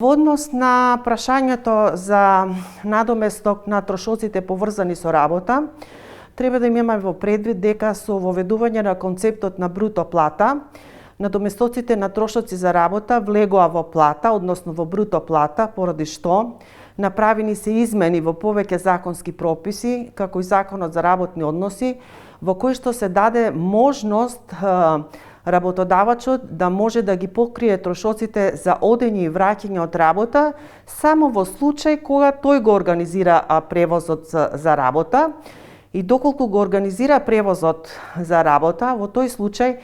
Во однос на прашањето за надоместок на трошоците поврзани со работа, треба да имаме во предвид дека со воведување на концептот на бруто плата, надоместоците на трошоци за работа влегоа во плата, односно во бруто плата, поради што направени се измени во повеќе законски прописи, како и Законот за работни односи, во кој што се даде можност работодавачот да може да ги покрие трошоците за одење и враќање од работа само во случај кога тој го организира превозот за работа. И доколку го организира превозот за работа, во тој случај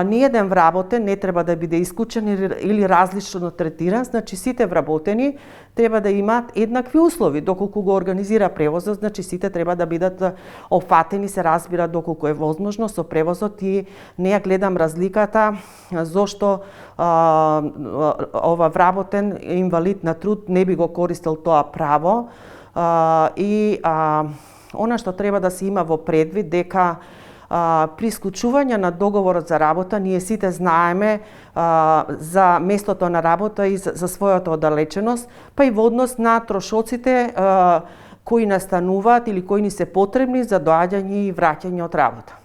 ниеден вработен не треба да биде исклучен или различно третиран, значи сите вработени треба да имаат еднакви услови. Доколку го организира превозот, значи сите треба да бидат опфатени, се разбира доколку е возможно со превозот, и не ја гледам разликата зошто ова вработен инвалид на труд не би го користил тоа право. Она што треба да се има во предвид дека при исклучување на договорот за работа, ние сите знаеме за местото на работа и за својата оддалеченост, па и во однос на трошоците кои настануваат или кои ни се потребни за доаѓање и враќање од работа.